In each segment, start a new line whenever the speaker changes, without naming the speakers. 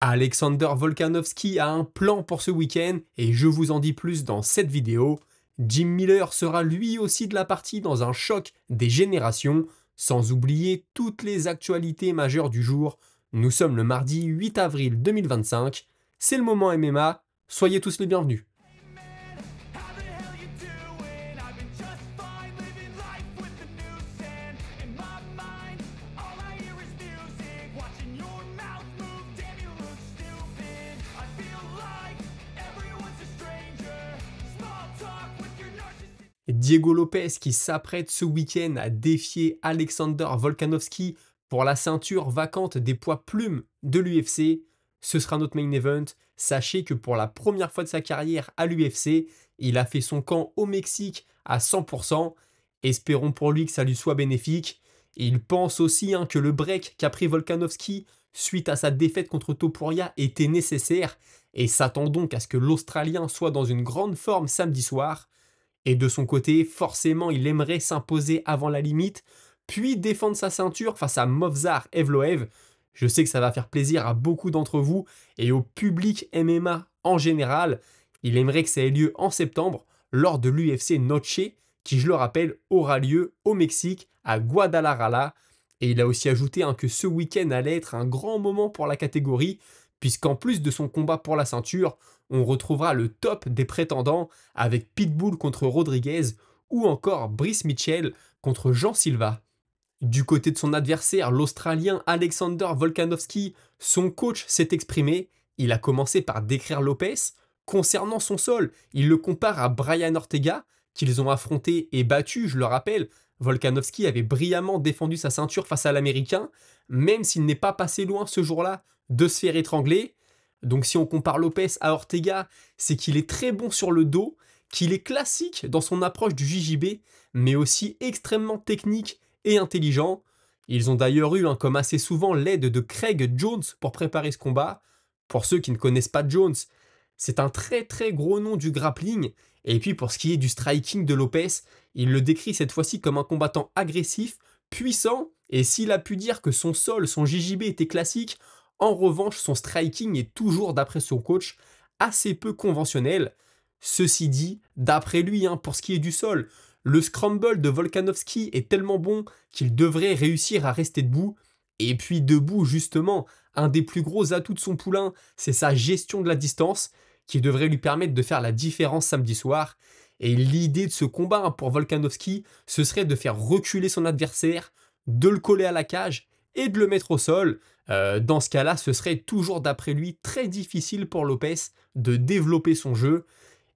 Alexander Volkanovski a un plan pour ce week-end et je vous en dis plus dans cette vidéo. Jim Miller sera lui aussi de la partie dans un choc des générations, sans oublier toutes les actualités majeures du jour. Nous sommes le mardi 8 avril 2025, c'est le moment MMA, soyez tous les bienvenus.
How the hell you doing? I've been just fine, living life with the news and in my mind, all I hear is music. Watching your mouth move, damn you look stupid. I feel like everyone's a stranger. Small talk with your narcissist.
Diego Lopez qui s'apprête ce week-end à défier Alexander Volkanovski pour la ceinture vacante des poids plumes de l'UFC. Ce sera notre main event. Sachez que pour la première fois de sa carrière à l'UFC, il a fait son camp au Mexique à 100%. Espérons pour lui que ça lui soit bénéfique. Il pense aussi que le break qu'a pris Volkanovski suite à sa défaite contre Topuria était nécessaire et s'attend donc à ce que l'Australien soit dans une grande forme samedi soir. Et de son côté, forcément, il aimerait s'imposer avant la limite, puis défendre sa ceinture face à Movsar Evloev. Je sais que ça va faire plaisir à beaucoup d'entre vous et au public MMA en général. Il aimerait que ça ait lieu en septembre lors de l'UFC Noche, qui, je le rappelle, aura lieu au Mexique, à Guadalajara. Et il a aussi ajouté que ce week-end allait être un grand moment pour la catégorie, puisqu'en plus de son combat pour la ceinture, on retrouvera le top des prétendants avec Pitbull contre Rodriguez ou encore Brice Mitchell contre Jean Silva. Du côté de son adversaire, l'Australien Alexander Volkanovski, son coach s'est exprimé. Il a commencé par décrire Lopez. Concernant son sol, il le compare à Brian Ortega, qu'ils ont affronté et battu, je le rappelle. Volkanovski avait brillamment défendu sa ceinture face à l'Américain, même s'il n'est pas passé loin ce jour-là de se faire étrangler. Donc si on compare Lopez à Ortega, c'est qu'il est très bon sur le dos, qu'il est classique dans son approche du JJB, mais aussi extrêmement technique et intelligent. Ils ont d'ailleurs eu comme assez souvent l'aide de Craig Jones pour préparer ce combat. Pour ceux qui ne connaissent pas Jones, c'est un très très gros nom du grappling. Et puis pour ce qui est du striking de Lopez, il le décrit cette fois-ci comme un combattant agressif, puissant, et s'il a pu dire que son sol, son JJB était classique, en revanche son striking est toujours, d'après son coach, assez peu conventionnel. Ceci dit, d'après lui, pour ce qui est du sol, le scramble de Volkanovski est tellement bon qu'il devrait réussir à rester debout. Et puis debout, justement, un des plus gros atouts de son poulain, c'est sa gestion de la distance, qui devrait lui permettre de faire la différence samedi soir. Et l'idée de ce combat pour Volkanovski, ce serait de faire reculer son adversaire, de le coller à la cage et de le mettre au sol. Dans ce cas-là, ce serait toujours d'après lui très difficile pour Lopez de développer son jeu.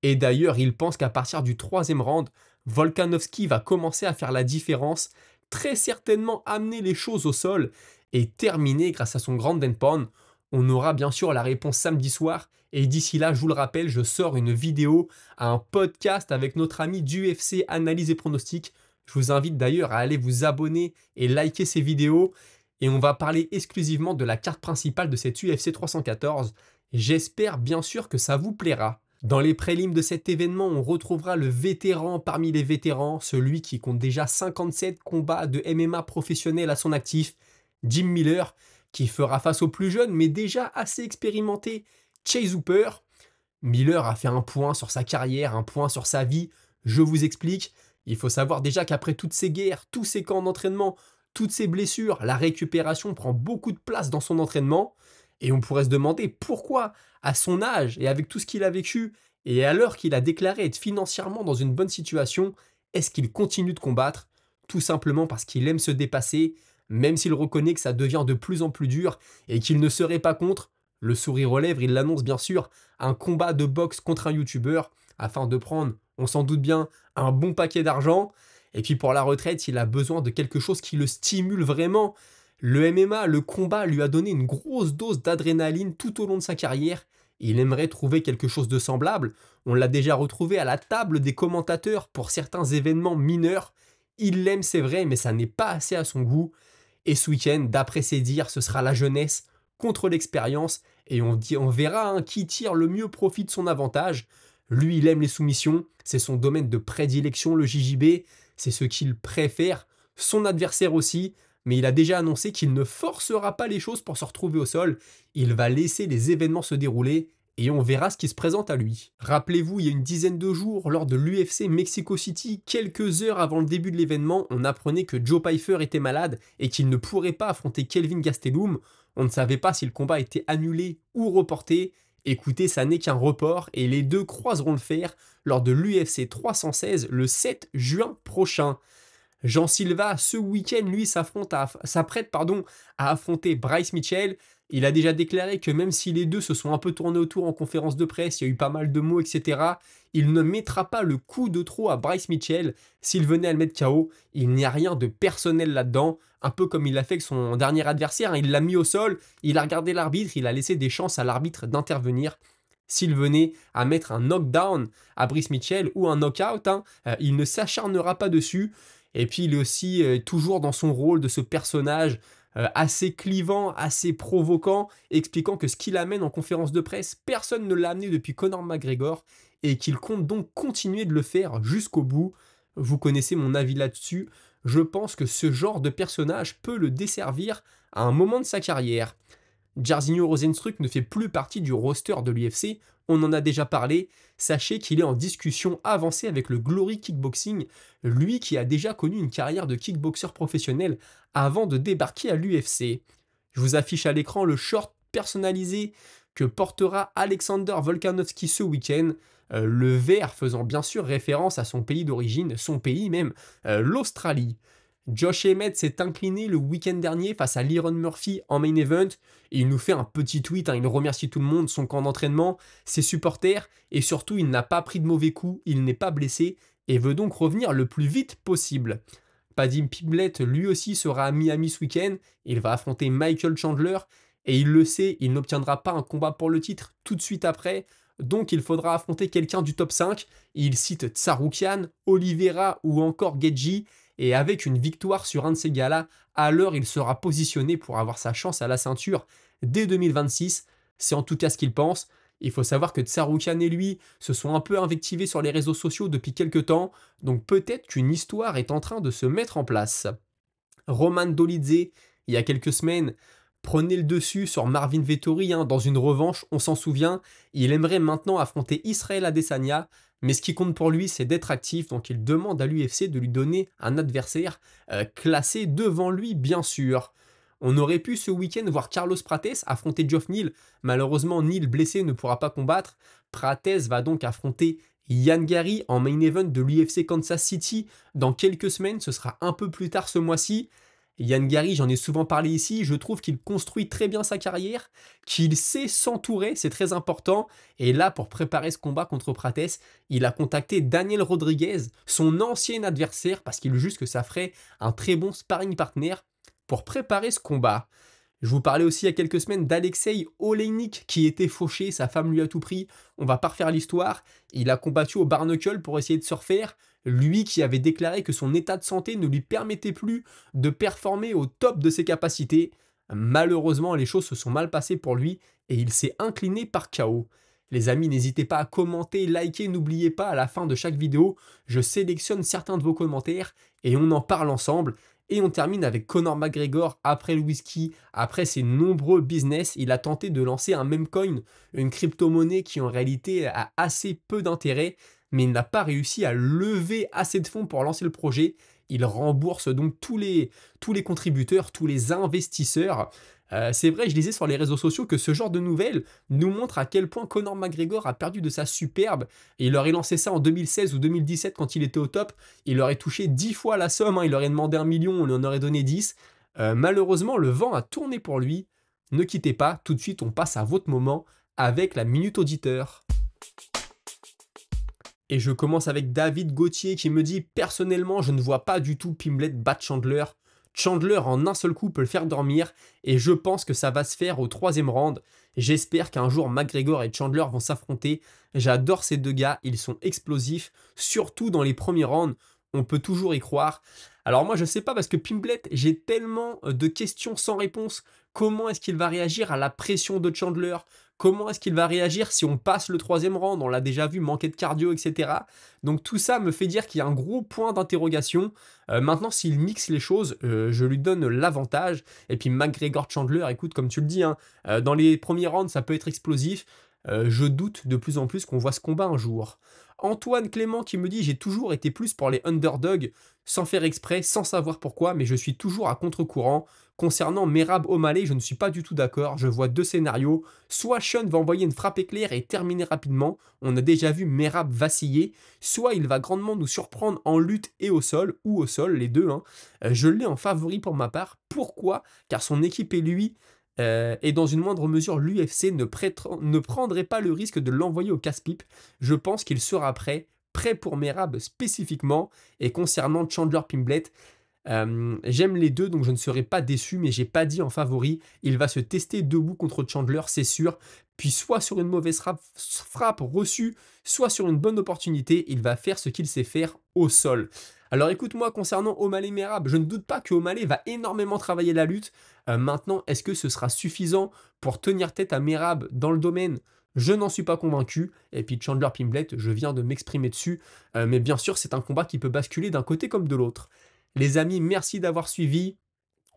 Et d'ailleurs, il pense qu'à partir du troisième round, Volkanovski va commencer à faire la différence, très certainement amener les choses au sol et terminer grâce à son grand and pound. On aura bien sûr la réponse samedi soir et d'ici là, je vous le rappelle, je sors une vidéo, un podcast avec notre ami d'UFC Analyse et Pronostic. Je vous invite d'ailleurs à aller vous abonner et liker ces vidéos et on va parler exclusivement de la carte principale de cette UFC 314. J'espère bien sûr que ça vous plaira. Dans les prélims de cet événement, on retrouvera le vétéran parmi les vétérans, celui qui compte déjà 57 combats de MMA professionnels à son actif, Jim Miller, qui fera face au plus jeune mais déjà assez expérimenté Chase Hooper. Miller a fait un point sur sa carrière, un point sur sa vie. Je vous explique. Il faut savoir déjà qu'après toutes ces guerres, tous ces camps d'entraînement, toutes ces blessures, la récupération prend beaucoup de place dans son entraînement. Et on pourrait se demander pourquoi, à son âge et avec tout ce qu'il a vécu, et à l'heure qu'il a déclaré être financièrement dans une bonne situation, est-ce qu'il continue de combattre? Tout simplement parce qu'il aime se dépasser, même s'il reconnaît que ça devient de plus en plus dur et qu'il ne serait pas contre. Le sourire aux lèvres, il l'annonce bien sûr, un combat de boxe contre un youtubeur, afin de prendre, on s'en doute bien, un bon paquet d'argent. Et puis pour la retraite, il a besoin de quelque chose qui le stimule vraiment. Le MMA, le combat lui a donné une grosse dose d'adrénaline tout au long de sa carrière. Il aimerait trouver quelque chose de semblable. On l'a déjà retrouvé à la table des commentateurs pour certains événements mineurs. Il l'aime, c'est vrai, mais ça n'est pas assez à son goût. Et ce week-end, d'après ses dires, ce sera la jeunesse contre l'expérience. Et on verra qui tire le mieux profit de son avantage. Lui, il aime les soumissions. C'est son domaine de prédilection, le JJB. C'est ce qu'il préfère. Son adversaire aussi. mais il a déjà annoncé qu'il ne forcera pas les choses pour se retrouver au sol. Il va laisser les événements se dérouler et on verra ce qui se présente à lui. Rappelez-vous, il y a une dizaine de jours, lors de l'UFC Mexico City, quelques heures avant le début de l'événement, on apprenait que Joe Pyfer était malade et qu'il ne pourrait pas affronter Kelvin Gastelum. On ne savait pas si le combat était annulé ou reporté. Écoutez, ça n'est qu'un report et les deux croiseront le fer lors de l'UFC 316 le 7 juin prochain. Jean Silva, ce week-end, lui, s'apprête à affronter Bryce Mitchell. Il a déjà déclaré que même si les deux se sont un peu tournés autour en conférence de presse, il y a eu pas mal de mots, etc., il ne mettra pas le coup de trop à Bryce Mitchell. S'il venait à le mettre KO, il n'y a rien de personnel là-dedans. Un peu comme il l'a fait avec son dernier adversaire, hein. Il l'a mis au sol, il a regardé l'arbitre, il a laissé des chances à l'arbitre d'intervenir. S'il venait à mettre un knockdown à Bryce Mitchell ou un knockout, hein, il ne s'acharnera pas dessus. Et puis il est aussi toujours dans son rôle de ce personnage assez clivant, assez provoquant, expliquant que ce qu'il amène en conférence de presse, personne ne l'a amené depuis Conor McGregor et qu'il compte donc continuer de le faire jusqu'au bout. Vous connaissez mon avis là-dessus. Je pense que ce genre de personnage peut le desservir à un moment de sa carrière. Jairzinho Rozenstruik ne fait plus partie du roster de l'UFC, on en a déjà parlé. Sachez qu'il est en discussion avancée avec le Glory Kickboxing, lui qui a déjà connu une carrière de kickboxer professionnel avant de débarquer à l'UFC. Je vous affiche à l'écran le short personnalisé que portera Alexander Volkanovski ce week-end, le vert faisant bien sûr référence à son pays d'origine, son pays même, l'Australie. Josh Emmett s'est incliné le week-end dernier face à Liron Murphy en main event. Et il nous fait un petit tweet, hein, il remercie tout le monde, son camp d'entraînement, ses supporters, et surtout il n'a pas pris de mauvais coups, il n'est pas blessé, et veut donc revenir le plus vite possible. Paddy Pimblett lui aussi sera à Miami ce week-end, il va affronter Michael Chandler, et il le sait, il n'obtiendra pas un combat pour le titre tout de suite après, donc il faudra affronter quelqu'un du top 5. Il cite Tsaroukian, Oliveira ou encore Gedji, et avec une victoire sur un de ces gars-là, alors il sera positionné pour avoir sa chance à la ceinture dès 2026. C'est en tout cas ce qu'il pense. Il faut savoir que Tsaroukian et lui se sont un peu invectivés sur les réseaux sociaux depuis quelques temps, donc peut-être qu'une histoire est en train de se mettre en place. Roman Dolidze, il y a quelques semaines, prenait le dessus sur Marvin Vettori, hein, dans une revanche, on s'en souvient. Il aimerait maintenant affronter Israel Adesanya, mais ce qui compte pour lui, c'est d'être actif, donc il demande à l'UFC de lui donner un adversaire classé devant lui, bien sûr. On aurait pu ce week-end voir Carlos Prates affronter Geoff Neal. Malheureusement, Neal blessé ne pourra pas combattre. Prates va donc affronter Ian Gary en main event de l'UFC Kansas City dans quelques semaines. Ce sera un peu plus tard ce mois-ci. Ian Gary, j'en ai souvent parlé ici, je trouve qu'il construit très bien sa carrière, qu'il sait s'entourer, c'est très important. Et là, pour préparer ce combat contre Prates, il a contacté Daniel Rodriguez, son ancien adversaire, parce qu'il juge que ça ferait un très bon sparring partner pour préparer ce combat. Je vous parlais aussi il y a quelques semaines d'Alexei Oleinik qui était fauché, sa femme lui a tout pris, on va pas refaire l'histoire. Il a combattu au Barnacle pour essayer de se refaire, lui qui avait déclaré que son état de santé ne lui permettait plus de performer au top de ses capacités. Malheureusement, les choses se sont mal passées pour lui et il s'est incliné par KO. Les amis, n'hésitez pas à commenter, liker, n'oubliez pas, à la fin de chaque vidéo, je sélectionne certains de vos commentaires et on en parle ensemble. Et on termine avec Conor McGregor, après le whisky, après ses nombreux business, il a tenté de lancer un meme coin, une crypto-monnaie qui en réalité a assez peu d'intérêt, mais il n'a pas réussi à lever assez de fonds pour lancer le projet. Il rembourse donc tous les contributeurs, tous les investisseurs. C'est vrai, je lisais sur les réseaux sociaux que ce genre de nouvelles nous montre à quel point Conor McGregor a perdu de sa superbe. Et il aurait lancé ça en 2016 ou 2017 quand il était au top. Il aurait touché 10 fois la somme, hein, il aurait demandé 1 million, on lui en aurait donné 10. Malheureusement, le vent a tourné pour lui. Ne quittez pas, tout de suite on passe à votre moment avec la Minute Auditeur. Et je commence avec David Gauthier qui me dit « Personnellement, je ne vois pas du tout Pimblett battre Chandler. Chandler en un seul coup peut le faire dormir et je pense que ça va se faire au 3e round. J'espère qu'un jour McGregor et Chandler vont s'affronter. J'adore ces deux gars, ils sont explosifs, surtout dans les premiers rounds. On peut toujours y croire. Alors moi, je sais pas parce que Pimblet, j'ai tellement de questions sans réponse. Comment est-ce qu'il va réagir à la pression de Chandler? Comment est-ce qu'il va réagir si on passe le troisième round? On l'a déjà vu manquer de cardio, et cetera. Donc tout ça me fait dire qu'il y a un gros point d'interrogation. Maintenant, s'il mixe les choses, je lui donne l'avantage. Et puis McGregor-Chandler, écoute, comme tu le dis, hein, dans les premiers rounds, ça peut être explosif. Je doute de plus en plus qu'on voit ce combat un jour. Antoine Clément qui me dit: j'ai toujours été plus pour les underdogs, sans faire exprès, sans savoir pourquoi, mais je suis toujours à contre-courant. Concernant Merab O'Malley, je ne suis pas du tout d'accord. Je vois deux scénarios. Soit Sean va envoyer une frappe éclair et terminer rapidement, on a déjà vu Merab vaciller, soit il va grandement nous surprendre en lutte et au sol, ou au sol, les deux, hein. Je l'ai en favori pour ma part. Pourquoi? Car son équipe et lui, et dans une moindre mesure, l'UFC ne prendrait pas le risque de l'envoyer au casse-pipe. Je pense qu'il sera prêt pour Merab spécifiquement. Et concernant Chandler Pimblet, j'aime les deux, donc je ne serai pas déçu, mais j'ai pas dit en favori. Il va se tester debout contre Chandler, c'est sûr. Puis soit sur une mauvaise frappe reçue, soit sur une bonne opportunité, il va faire ce qu'il sait faire au sol. Alors écoute-moi, concernant O'Malley Merab, je ne doute pas que O'Malley va énormément travailler la lutte. Maintenant, est-ce que ce sera suffisant pour tenir tête à Merab dans le domaine? Je n'en suis pas convaincu. Et puis Chandler Pimblet, je viens de m'exprimer dessus. Mais bien sûr, c'est un combat qui peut basculer d'un côté comme de l'autre. Les amis, merci d'avoir suivi.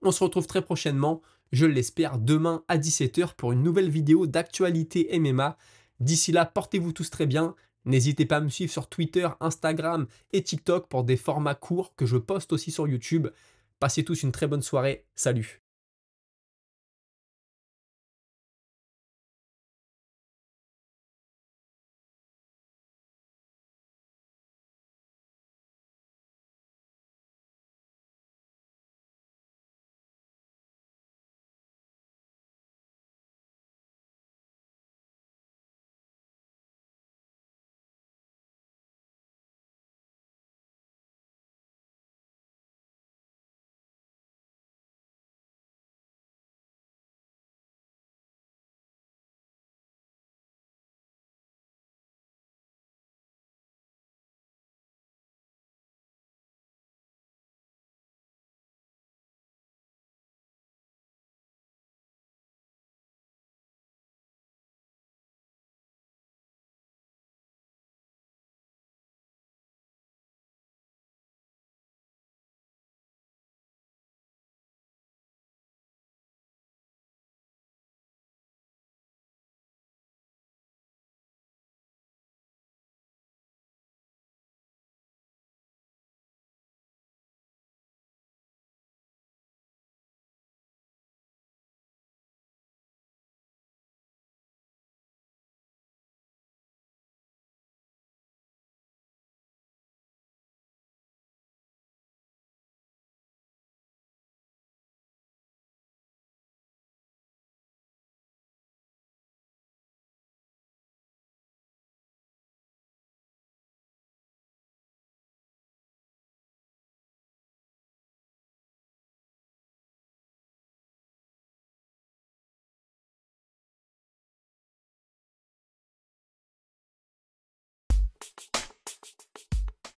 On se retrouve très prochainement, je l'espère, demain à 17h pour une nouvelle vidéo d'actualité MMA. D'ici là, portez-vous tous très bien. N'hésitez pas à me suivre sur Twitter, Instagram et TikTok pour des formats courts que je poste aussi sur YouTube. Passez tous une très bonne soirée. Salut!